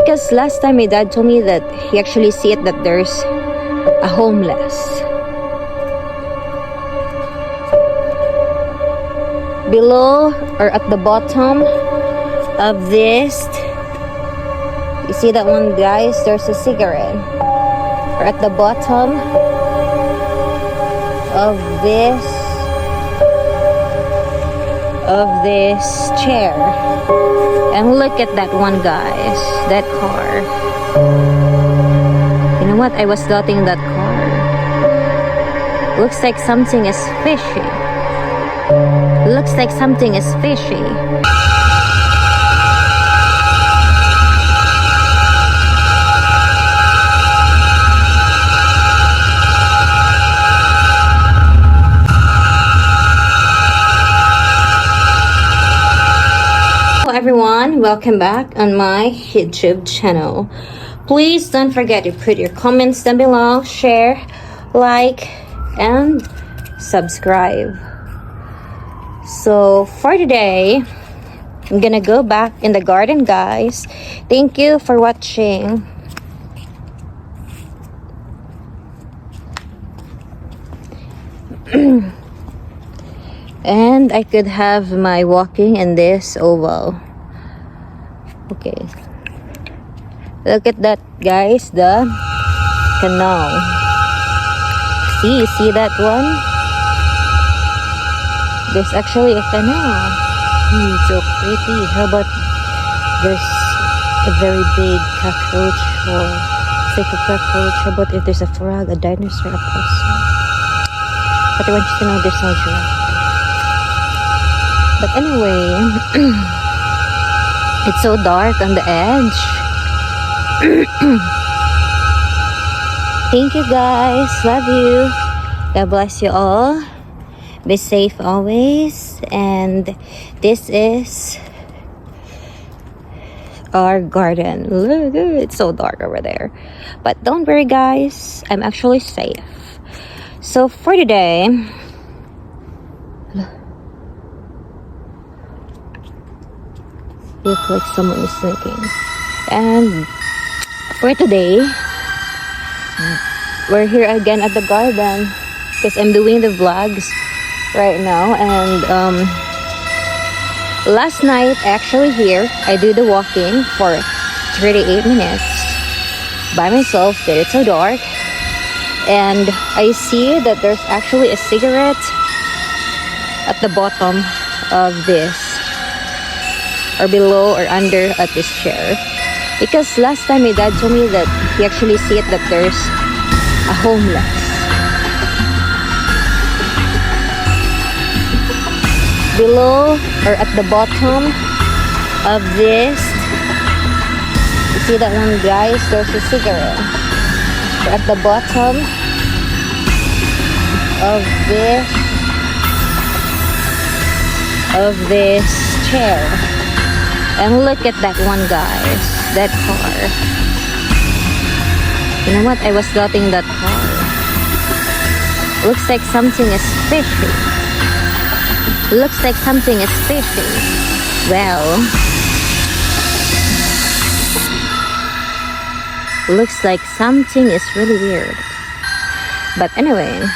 Because last time my dad told me that he actually see it that there's a homeless. Below or at the bottom of this, you see that one, guys? There's a cigarette. Or at the bottom of this chair. And look at that one, guys. That car. You know what? I was doubting that car. Looks like something is fishy. Looks like something is fishy. Hello everyone, welcome back on my YouTube channel. Please don't forget to put your comments down below, share, like, and subscribe. So for today, I'm gonna go back in the garden, guys. Thank you for watching. And I could have my walking in this oval. Okay. Look at that, guys, the canal. See that one? There's actually a canal. So pretty. How about there's a very big cockroach, or it's like a cockroach? How about if there's a frog, a dinosaur, a possum? But I want you to know there's no giraffe. But anyway, it's so dark on the edge. Thank you, guys. Love you. God bless you all. Be safe always. And this is our garden. Look, it's so dark over there. But don't worry, guys. I'm actually safe. So for today, look like someone is sleeping. And for today, we're here again at the garden because I'm doing the vlogs right now. And last night actually here I do the walking for 38 minutes by myself because it's so dark. And I see that there's actually a cigarette at the bottom of this, or below or under at this chair, because last time my dad told me that he actually see it that there's a homeless. Below or at the bottom of this, you see that one, guys? There's a cigarette. Or at the bottom of this chair. And look at that one, guys. That car. You know what? I was doubting that car. Looks like something is fishy. Looks like something is fishy. Well, looks like something is really weird. But anyway,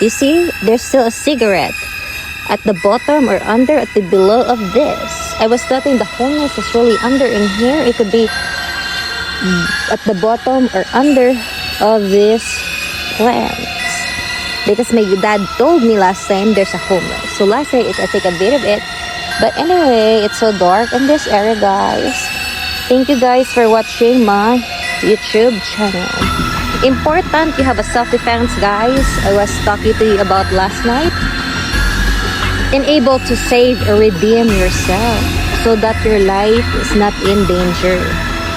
you see, there's still a cigarette at the bottom or under at the below of this. I was thinking the homeless is really under in here. It could be at the bottom or under of this plants, because my dad told me last time there's a homeless. So last night I take a bit of it. But anyway, it's so dark in this area, guys. Thank you guys for watching my YouTube channel. Important you have a self-defense, guys. I was talking to you about last night. And able to save or redeem yourself so that your life is not in danger.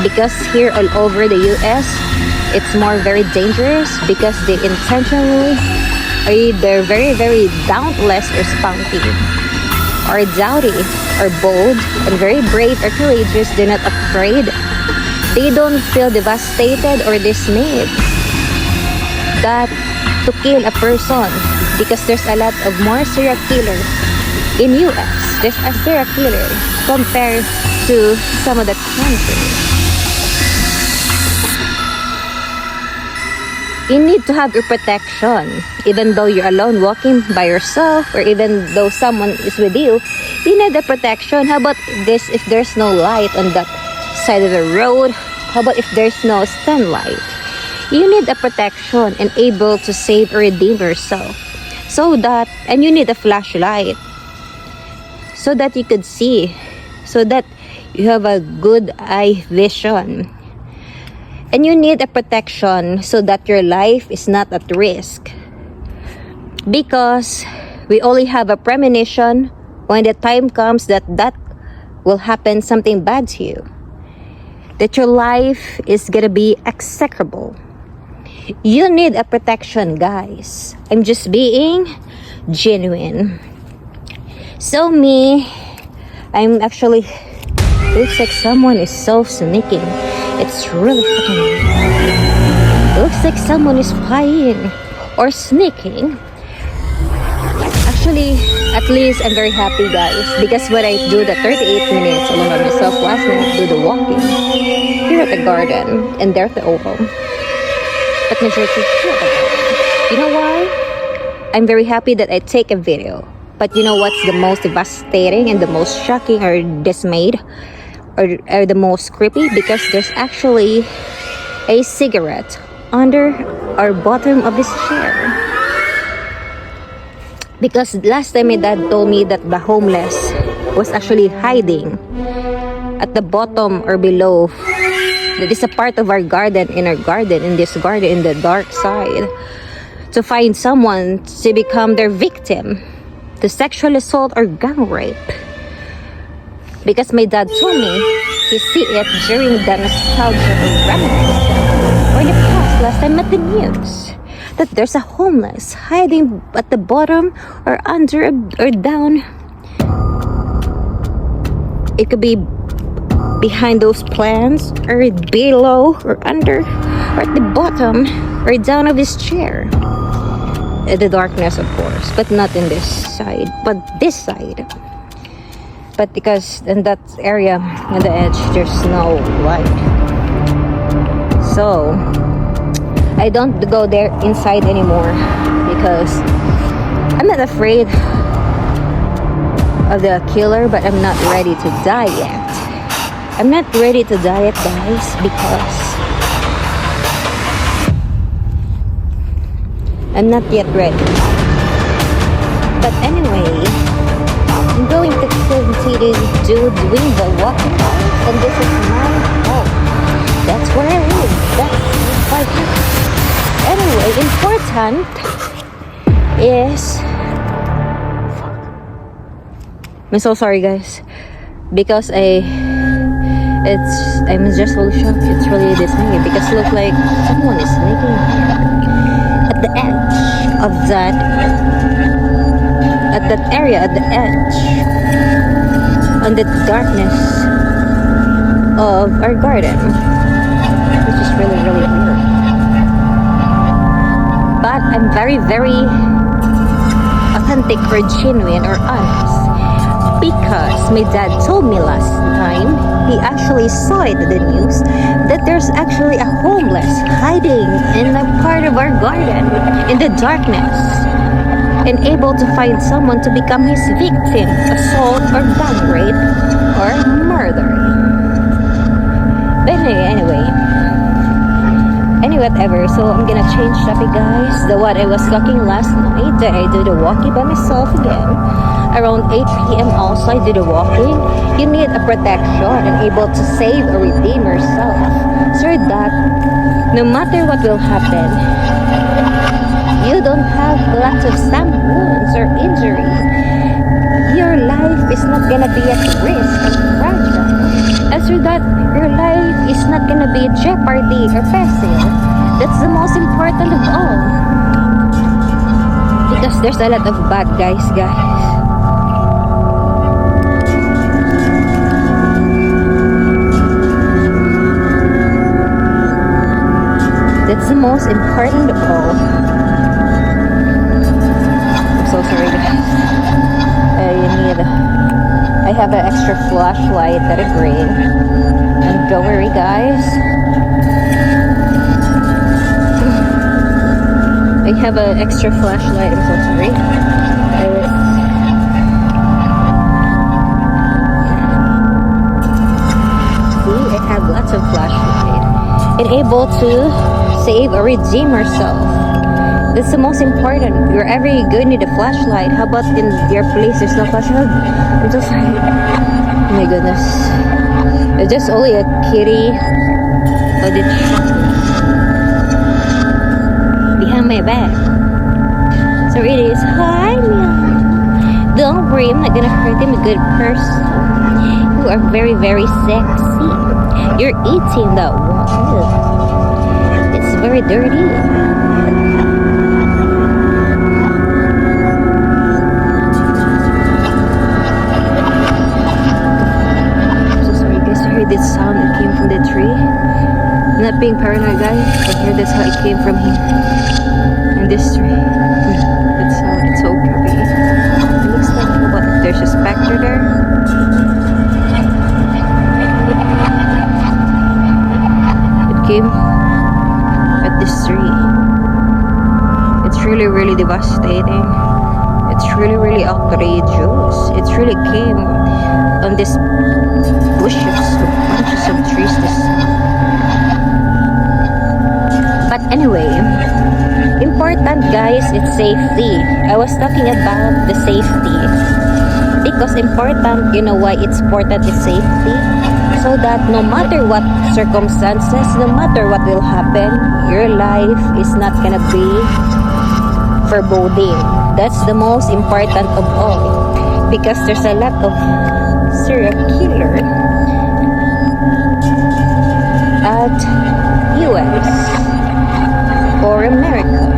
Because here all over the US, it's more very dangerous because they intentionally are either very, very dauntless or spunky, or doughty, or bold, and very brave or courageous. They're not afraid. They don't feel devastated or dismayed that to kill a person, because there's a lot of more serial killers in US. There's a serial killer compared to some of the countries. you need to have your protection. Even though you're alone walking by yourself, or even though someone is with you, you need the protection. How about this if there's no light on that side of the road? How about if there's no sunlight? You need a protection and able to save or redeem yourself. So that, and you need a flashlight so that you could see, so that you have a good eye vision. And you need a protection so that your life is not at risk. Because we only have a premonition when the time comes that will happen, something bad to you. That your life is gonna be execrable. You need a protection, guys. I'm just being genuine. So me, I'm actually, looks like someone is sneaking. It's really fucking weird. Looks like someone is flying or sneaking. Actually, at least I'm very happy, guys, because when I do the 38 minutes alone by myself last night, do the walking here at the garden, and there's the oval. But majority here at the garden. You know why? I'm very happy that I take a video. But you know what's the most devastating and the most shocking or dismayed or the most creepy? Because there's actually a cigarette under our bottom of this chair. Because last time my dad told me that the homeless was actually hiding at the bottom or below. That is a part of our garden, in this garden, in the dark side. To find someone to become their victim. To sexual assault or gang rape. Because my dad told me he see it during the nostalgia or reminiscence or the past last time at the news. That there's a homeless hiding at the bottom or under or down. It could be behind those plants or below or under or at the bottom or down of his chair. In the darkness, of course, but not in this side, but this side. But because in that area on the edge there's no light, so I don't go there inside anymore because I'm not afraid of the killer, but I'm not ready to die yet. I'm not ready to die yet, guys, because I'm not yet ready. But anyway, I'm going to continue doing the walking, and this is my home. That's where I live. That's my house. Anyway, important is, I'm so sorry, guys, because I'm just really shocked. It's really dismaying because it looks like someone is sneaking at the edge of that, at that area, at the edge, on the darkness of our garden, which is really, really weird. But I'm very, very authentic or genuine or honest because my dad told me last time, he actually saw it in the news, that there's actually a homeless hiding in a part of our garden in the darkness and able to find someone to become his victim, assault or gang rape or murder. But anyway, whatever. So I'm gonna change topic, guys. The what I was talking last night, that I do the walking by myself again. Around 8 p.m. also I do the walking. You need a protection and able to save or redeem yourself, so that no matter what will happen, you don't have lots of stab wounds or injuries. Your life is not gonna be at risk and fragile. And so that your life is not gonna be jeopardy or peril. That's the most important of all. Because there's a lot of bad guys. That's the most important of all. I'm so sorry, guys. I have an extra flashlight that is green. And don't worry, guys. have an extra flashlight. I'm so sorry. See, I have lots of flashlight and able to save or redeem ourselves. That's the most important. Wherever you go, you need a flashlight. How about in your place, there's no flashlight? I'm so sorry. Oh my goodness. It's just only a kitty. Oh, the behind my back. So it is. Hi, Meow. Don't worry, I'm not gonna hurt him. A good person. You are very, very sexy. You're eating that one. It's very dirty. This sound that came from the tree. I'm not being paranoid, guys. I hear that's how it came from here. In this tree. It's so creepy. It looks like what if there's a specter there. It came at this tree. It's really, really devastating. It's really, really outrageous. It's really came on this bushes, bunches of trees. But anyway, important guys, it's safety. I was talking about the safety because important, you know why it's important is safety, so that no matter what circumstances, no matter what will happen, your life is not gonna be foreboding. That's the most important of all, because there's a lot of serial killer at US or America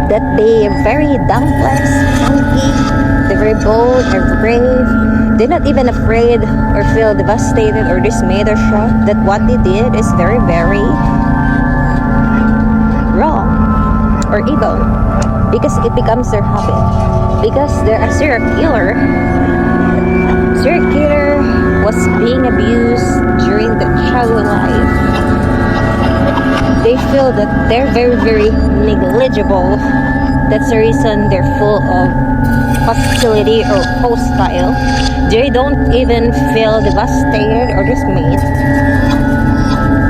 that they are very dauntless, funky, they're very bold, they're brave, they're not even afraid or feel devastated or dismayed or shocked that what they did is very, very wrong or evil, because it becomes their habit, because they're a serial killer. Serial killer was being abused during the childhood life. They feel that they're very, very negligible. That's the reason they're full of hostility or hostile. They don't even feel devastated or dismayed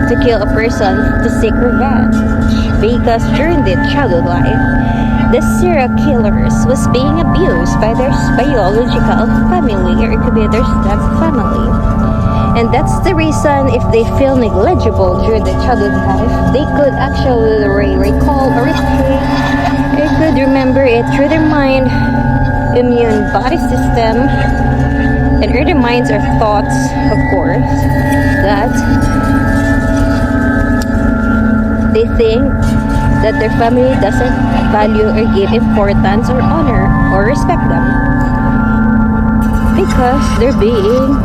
to kill a person to seek revenge, because during their childhood life, the serial killers was being abused by their biological family, or it could be their step family. And that's the reason if they feel negligible during the childhood life, they could actually recall or they could remember it through their mind, immune body system, and through their minds or thoughts, of course, that they think that their family doesn't value or give importance or honor or respect them, because they're being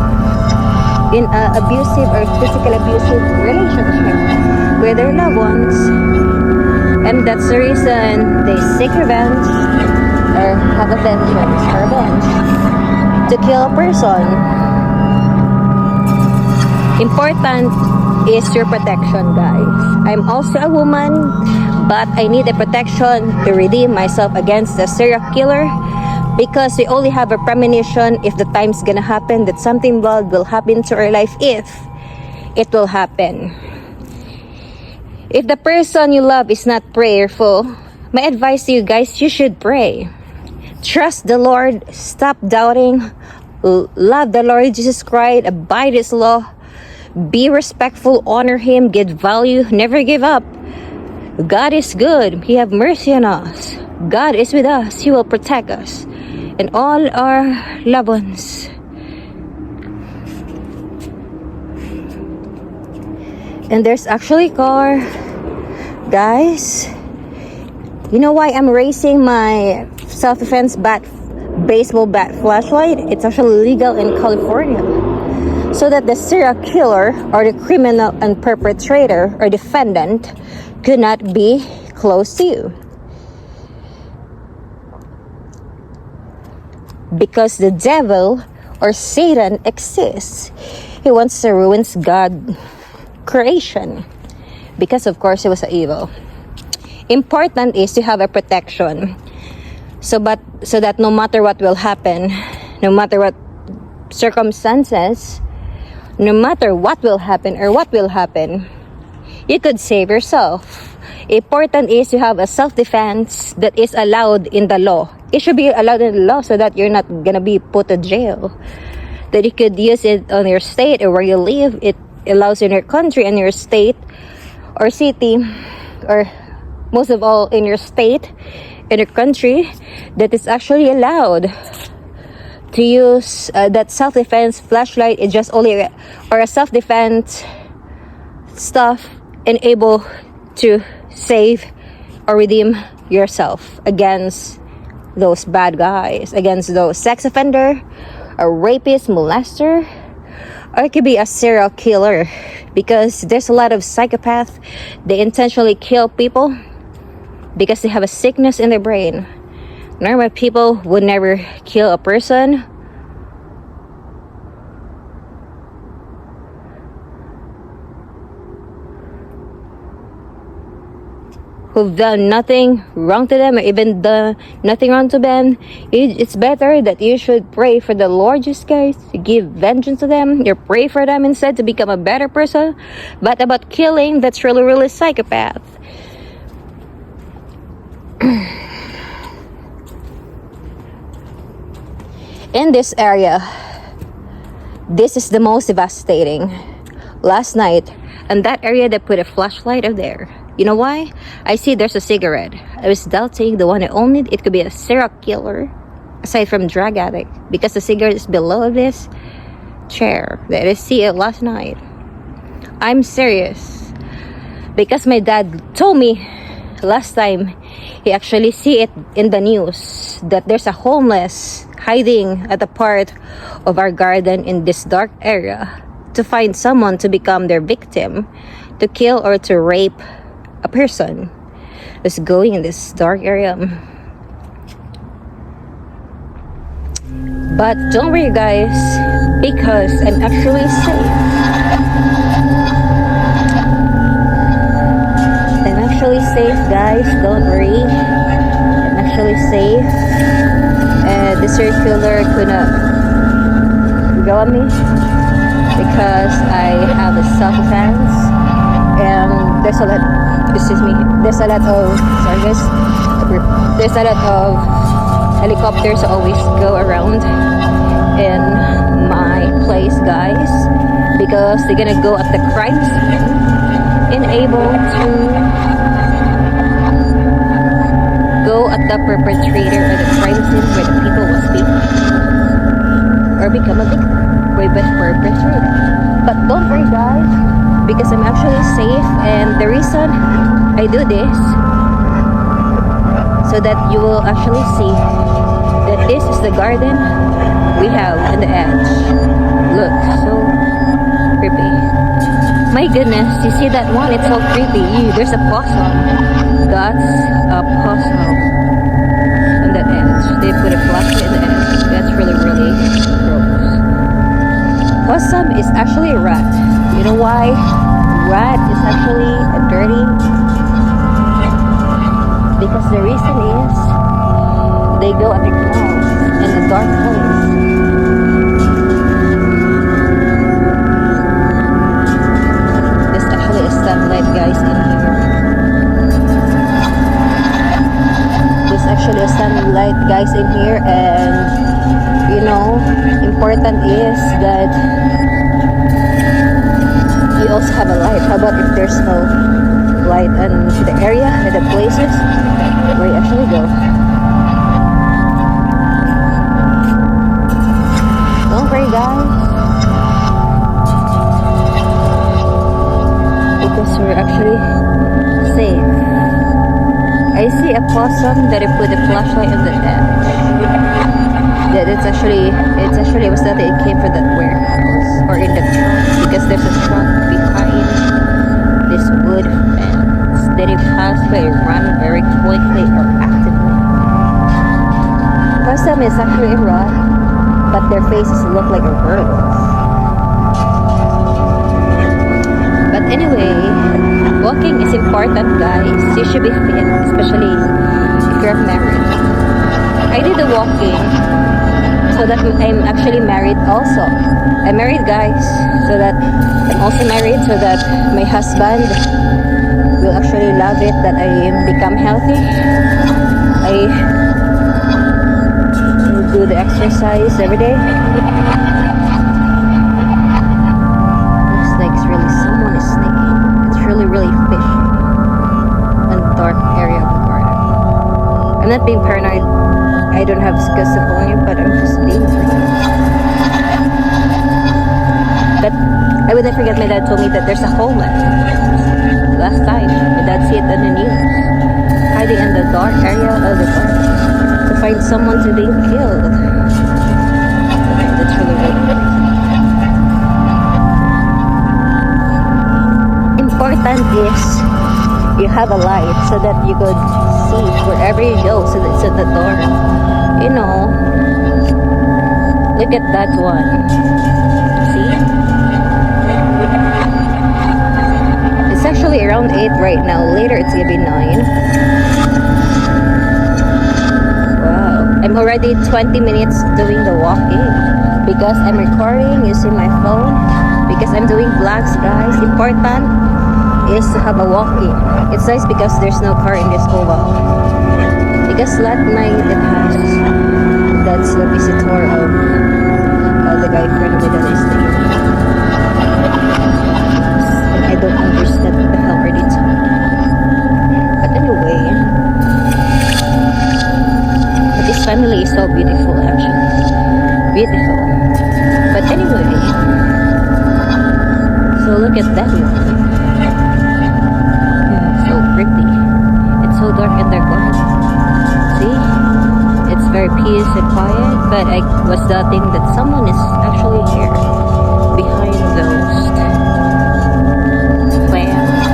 in an abusive or physical abusive relationship with their loved ones. And that's the reason they seek revenge or have a vengeance or revenge to kill a person. Important is your protection, guys. I'm also a woman, but I need a protection to redeem myself against the serial killer, because we only have a premonition if the time's gonna happen, that something bad will happen to our life, if it will happen. If the person you love is not prayerful, my advice to you guys, you should pray. Trust the Lord, stop doubting, love the Lord Jesus Christ, abide His law, be respectful, honor Him, give value, never give up. God is good. He have mercy on us. God is with us. He will protect us and all our loved ones. And there's actually a car. Guys, you know why I'm raising my self-defense baseball bat flashlight? It's actually legal in California, so that the serial killer or the criminal and perpetrator or defendant could not be close to you. Because the devil or Satan exists. He wants to ruin God's creation. Because of course he was evil. important is to have a protection. So that no matter what will happen, no matter what circumstances, no matter what will happen or what will happen, you could save yourself. Important is to have a self-defense that is allowed in the law. It should be allowed in the law so that you're not gonna be put to jail. That you could use it on your state or where you live. It allows in your country and your state or city, or most of all in your state, in your country, that is actually allowed to use that self-defense flashlight. Is just only or a self-defense stuff and able to save or redeem yourself against those bad guys, against those sex offender, a rapist, molester, or it could be a serial killer, because there's a lot of psychopaths. They intentionally kill people because they have a sickness in their brain. Normal people would never kill a person who've done nothing wrong to them, or even done nothing wrong to them. It's better that you should pray for the Lord Jesus Christ to give vengeance to them. You pray for them instead to become a better person. But about killing, that's really psychopath. In this area, this is the most devastating. Last night, in that area, they put a flashlight up there. You know why? I see there's a cigarette. I was doubting the one that owned it. It could be a serial killer, aside from drug addict, because the cigarette is below this chair that I see it last night. I'm serious, because my dad told me last time he actually see it in the news that there's a homeless hiding at a part of our garden in this dark area to find someone to become their victim, to kill or to rape a person who's going in this dark area. But don't worry guys, because I'm actually safe. I'm actually safe guys, don't worry. I'm actually safe. The serial killer could not go on me because I have a self-defense, and there's a lot of helicopters always go around in my place guys, because they're gonna go at the crime scene and able to go at the perpetrator or the crime scene where the people was being or become a victim or a perpetrator. But don't worry guys, because I'm actually safe, and the reason I do this so that you will actually see that this is the garden we have in the edge. Look, so creepy. My goodness, you see that one? It's so creepy. There's a possum. That's a possum on that edge. They put a flashlight in the edge. That's really gross. Possum is actually a rat. You know why? Rat is actually a dirty, because the reason is they go underground in a dark place. There's actually a sunlight guys in here. There's actually a sunlight guys in here, and you know, important is that you also have a light. How about if there's no light in the area, in the places where you actually go? Don't worry guys, because we're actually safe. I see a possum that I put a flashlight on the edge. That it's actually was that it came from that warehouse or in the truck, because there's a truck behind this wood fence that it passed by run very quickly or actively. Possum is actually a rat, but their faces look like a bird's. But anyway, welcome walking is important, guys. You should be fit, especially if you're married. I did the walking so that I'm actually married also. I'm married, guys, so that I'm also married so that my husband will actually love it that I become healthy. I do the exercise every day. Looks like it's really someone is sleeping. It's really fish in the dark area of the garden. I'm not being paranoid. I don't have schizophrenia, but I'm just being sleepy. But I would not forget my dad told me that there's a homeless. Last time, my dad see it on the news, hiding in the dark area of the garden to find someone to being killed. That's really crazy. Important is you have a light so that you could see wherever you go, so that it's at the door. You know, look at that one. See? It's actually around 8 right now. Later it's gonna be 9. Wow. I'm already 20 minutes doing the walking because I'm recording using my phone, because I'm doing vlogs, guys. Important is to have a walking. It's nice because there's no car in this oval. Because last night it has. That's the visitor of the guy friend of me that is staying. And I don't understand what the hell are they talking. But anyway, this family is so beautiful, actually. Beautiful. But anyway, so look at that one. So pretty. It's so dark in their garden. See? It's very peace and quiet, but I was doubting that someone is actually here behind those plants.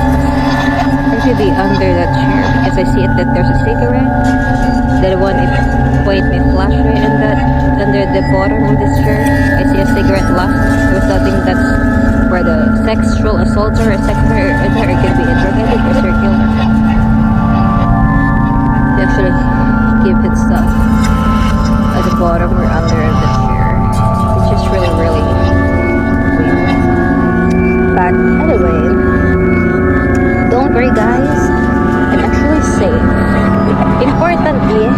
Or maybe under that chair, because I see it that there's a cigarette. The one it point my flashlight and that under the bottom of this chair I see a cigarette left. I was doubting that's where the sexual assaulter or sex offender, it could be a drug addict or serial killer. They actually keep its stuff at the bottom or under the chair. It's just really weird. But anyway, don't worry, guys. I'm actually safe. Important is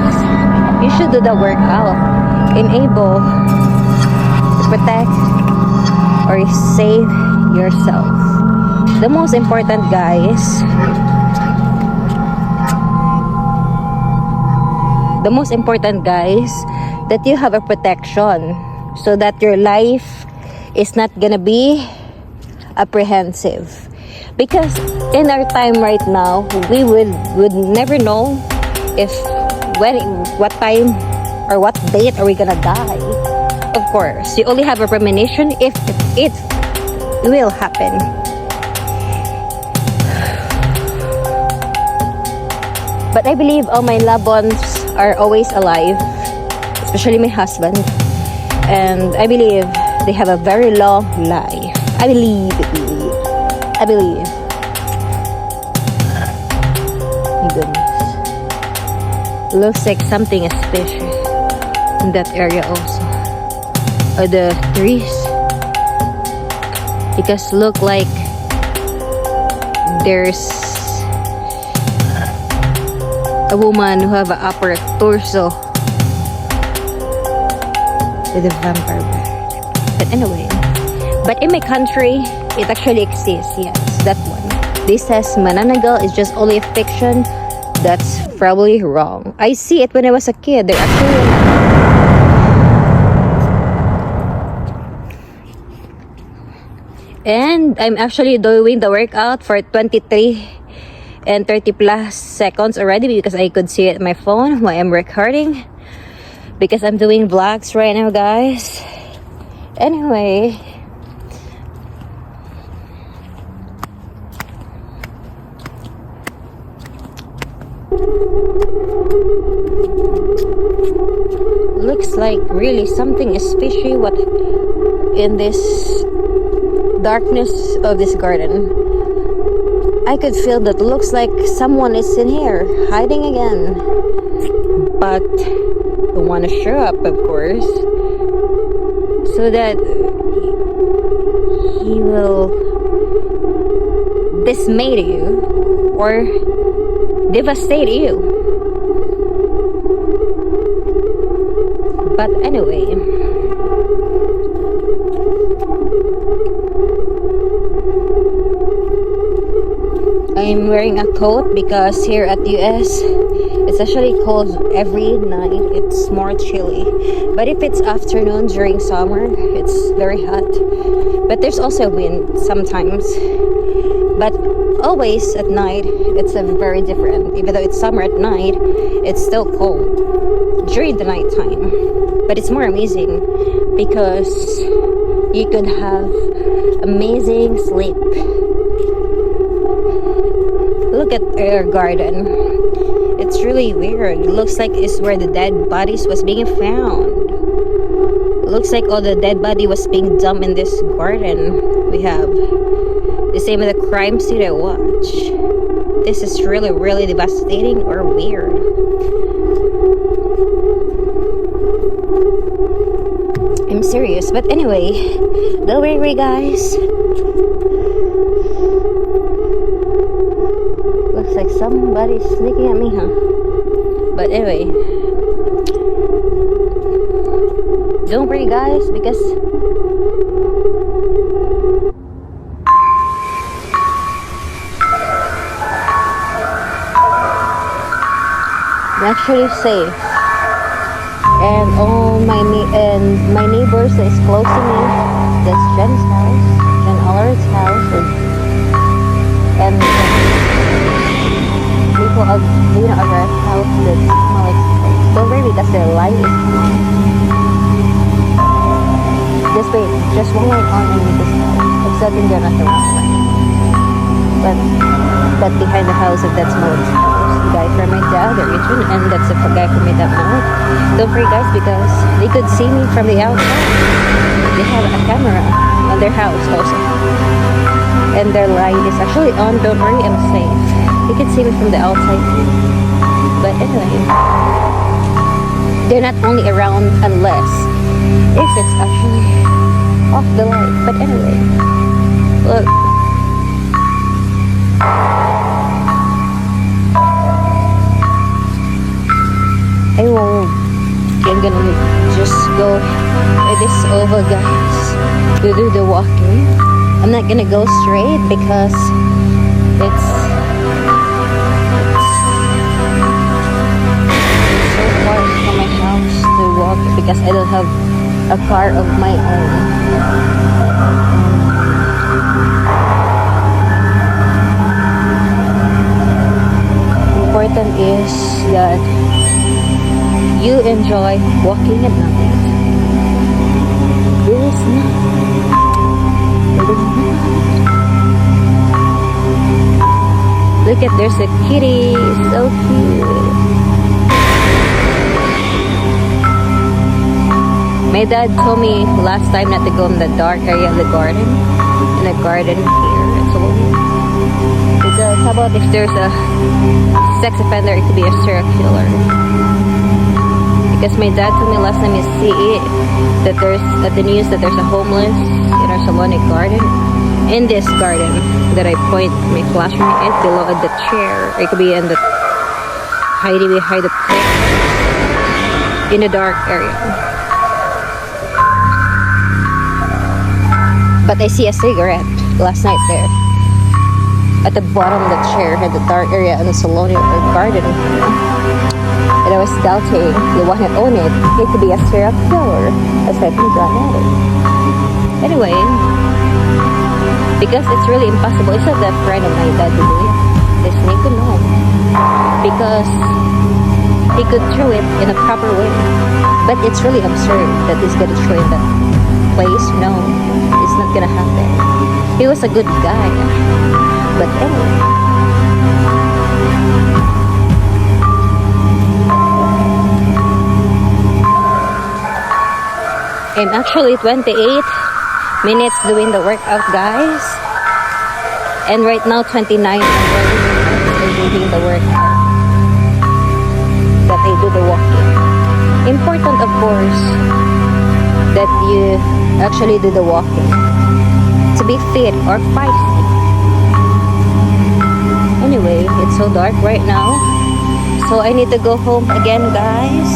you should do the workout, enable to protect or save yourself. The most important, guys, that you have a protection so that your life is not gonna be apprehensive. Because in our time right now, we would never know if what time or what date are we gonna die. Of course, you only have a premonition if it will happen. But I believe all my loved ones are always alive, especially my husband, and I believe they have a very long life. I believe. My goodness. Looks like something is fishy in that area also. Or the trees. Because look like there's a woman who have an upper torso with a vampire bird. But anyway, but in my country, it actually exists. Yes, that one. This says Mananagal is just only a fiction. That's probably wrong. I see it when I was a kid. They're actually and I'm actually doing the workout for 23 and 30 plus seconds already because I could see it on my phone while I'm recording, because I'm doing vlogs right now, guys. Anyway, looks like really something is fishy what in this darkness of this garden. I could feel that looks like someone is in here hiding again. But I want to show up, of course, so that he will dismay you or devastate you. But anyway, I'm wearing a coat because here at US it's actually cold every night. It's more chilly. But if it's afternoon during summer, it's very hot. But there's also wind sometimes. But always at night, it's a very different. Even though it's summer at night, it's still cold during the night time. But it's more amazing because you could have amazing sleep. Look at our garden. It's really weird. It looks like it's where the dead bodies was being found. It looks like all the dead body was being dumped in this garden. We have the same with the crime scene I watch. This is really, really devastating or weird. I'm serious. But anyway, don't worry guys. Looks like somebody's sneaking at me, huh? But anyway, don't worry guys, because I'm actually safe. And all my neighbors that is close to me, that's Jen's house, Jen Allert's house, and people of other house that's more exposed. Don't worry because their light is on. Just wait, just one light on and this house. Except in they're not the wrong light. But behind the house, if that's Mo's house, the guy from my dad, the Richard, and that's the guy from my dad, Mo. Don't worry guys because they could see me from the outside. They have a camera on their house also. And their light is actually on. Don't worry, I'm safe. You can see me from the outside too. But anyway, they're not only around unless if it's actually off the light. But anyway, look. I'm gonna just go this over guys to do the walking. I'm not gonna go straight because it's so far from my house to walk because I don't have a car of my own. Important is that you enjoy walking at night. It is not. Look at, there's a kitty, so cute. My dad told me last time not to go in the dark area of the garden. In the garden here at Solomon. Because how about if there's a sex offender, it could be a serial killer. Because my dad told me last time he see it, that there's at the news that there's a homeless in our Salonic garden. In this garden that I point my flashlight at below at the chair. It could be in the hiding behind the plant in the dark area. But I see a cigarette last night there at the bottom of the chair in the dark area in the Salonic garden. And I was doubting the one that owned it. It could be a serial killer aside from drug addict. Anyway, because it's really impossible. It's not that friend of my dad to do it. This snake could know. Because he could throw it in a proper way. But it's really absurd that he's gonna throw in that place. No, it's not gonna happen. He was a good guy. But anyway. I'm actually 28 minutes doing the workout, guys. And right now, 29 and they're doing the workout. That they do the walking. Important, of course, that you actually do the walking to be fit or feisty. Anyway, it's so dark right now, so I need to go home again, guys,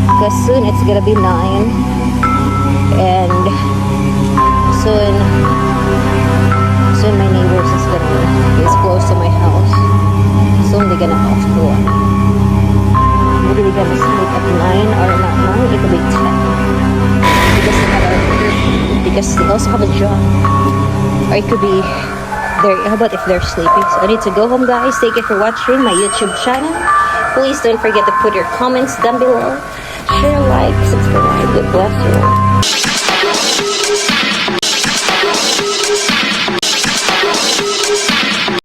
because soon it's gonna be 9, and soon my neighbors is close to my house, soon they're gonna off to one. Maybe we're gonna sleep at 9 or not 9, it'll be 10, because they also have a job, or it could be how about if they're sleeping? So I need to go home, guys. Thank you for watching my YouTube channel. Please don't forget to put your comments down below. Share, like, subscribe. God bless you.